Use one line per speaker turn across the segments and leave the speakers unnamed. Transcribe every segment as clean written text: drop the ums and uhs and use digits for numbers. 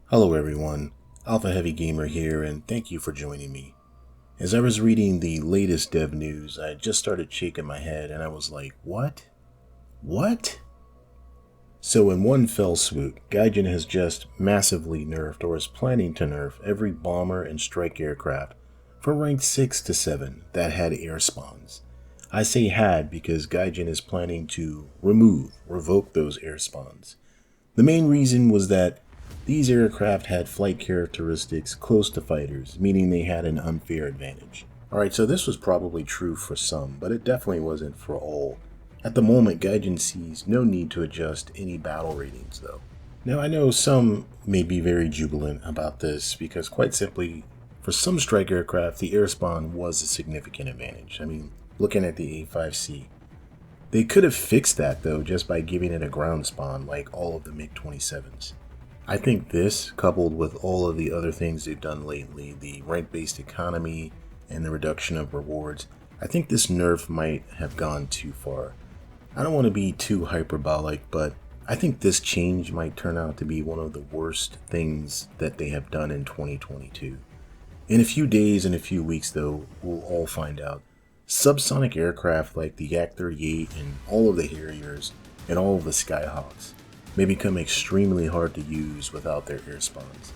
Hello everyone, Alpha Heavy Gamer here, and thank you for joining me. As I was reading the latest dev news, I just started shaking my head and I was like, what? What? So in one fell swoop, Gaijin has just massively nerfed or is planning to nerf every bomber and strike aircraft from rank 6 to 7 that had air spawns. I say had because Gaijin is planning to revoke those air spawns. The main reason was that these aircraft had flight characteristics close to fighters, meaning they had an unfair advantage. Alright, so this was probably true for some, but it definitely wasn't for all. At the moment, Gaijin sees no need to adjust any battle ratings though. Now I know some may be very jubilant about this because quite simply, for some strike aircraft, the air spawn was a significant advantage. I mean, looking at the A5C. They could have fixed that though just by giving it a ground spawn like all of the MiG-27s. I think this, coupled with all of the other things they've done lately, the rank-based economy and the reduction of rewards, I think this nerf might have gone too far. I don't want to be too hyperbolic, but I think this change might turn out to be one of the worst things that they have done in 2022. In a few days and a few weeks though, we'll all find out. Subsonic aircraft like the Yak-38 and all of the Harriers and all of the Skyhawks may become extremely hard to use without their air spawns.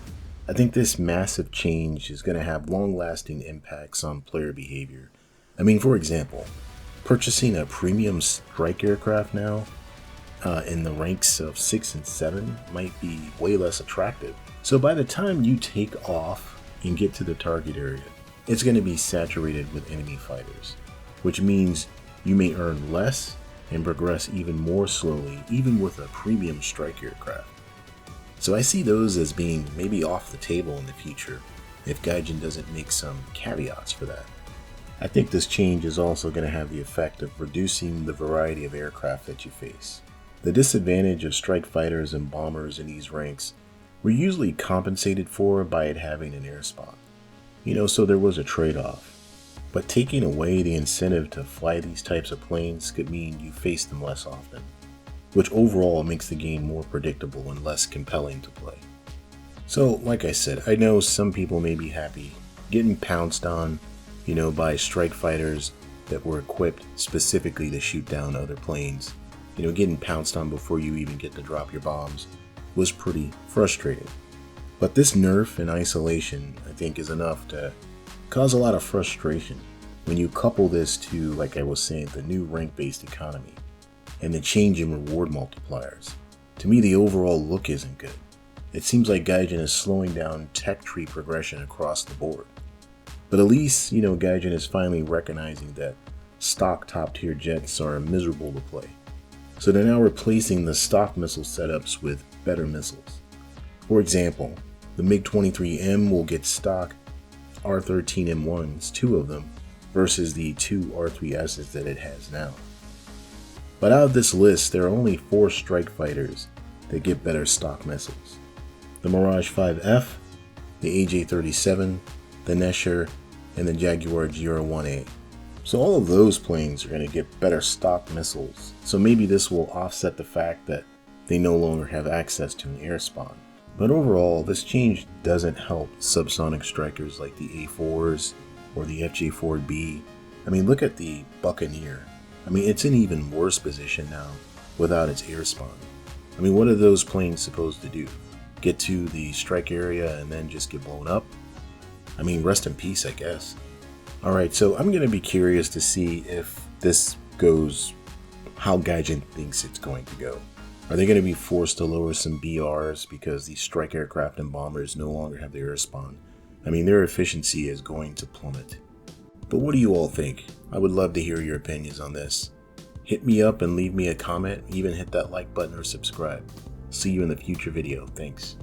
I think this massive change is going to have long-lasting impacts on player behavior. I mean, for example, purchasing a premium strike aircraft now in the ranks of 6 and 7 might be way less attractive. So by the time you take off and get to the target area, it's going to be saturated with enemy fighters, which means you may earn less and progress even more slowly, even with a premium strike aircraft. So I see those as being maybe off the table in the future if Gaijin doesn't make some caveats for that. I think this change is also going to have the effect of reducing the variety of aircraft that you face. The disadvantage of strike fighters and bombers in these ranks were usually compensated for by it having an air spawn. So there was a trade-off. But taking away the incentive to fly these types of planes could mean you face them less often, which overall makes the game more predictable and less compelling to play. So, like I said, I know some people may be happy getting pounced on, by strike fighters that were equipped specifically to shoot down other planes. Getting pounced on before you even get to drop your bombs was pretty frustrating. But this nerf in isolation, I think, is enough to cause a lot of frustration when you couple this to, like I was saying, the new rank-based economy and the change in reward multipliers. To me, the overall look isn't good. It seems like Gaijin is slowing down tech tree progression across the board. But at least, Gaijin is finally recognizing that stock top-tier jets are miserable to play. So they're now replacing the stock missile setups with better missiles. For example, the MiG-23M will get stock R13M1s, 2 of them, versus the 2 R3Ss that it has now. But out of this list, there are only 4 strike fighters that get better stock missiles. The Mirage 5F, the AJ-37, the Nesher, and the Jaguar GR-1A. So all of those planes are going to get better stock missiles, so maybe this will offset the fact that they no longer have access to an air spawn. But overall, this change doesn't help subsonic strikers like the A4s or the FJ-4B. I mean, look at the Buccaneer. I mean, it's in even worse position now without its air spawn. I mean, what are those planes supposed to do? Get to the strike area and then just get blown up? I mean, rest in peace, I guess. Alright, so I'm going to be curious to see if this goes how Gaijin thinks it's going to go. Are they going to be forced to lower some BRs because these strike aircraft and bombers no longer have their air spawn? I mean, their efficiency is going to plummet. But what do you all think? I would love to hear your opinions on this. Hit me up and leave me a comment, even hit that like button or subscribe. See you in the future video. Thanks.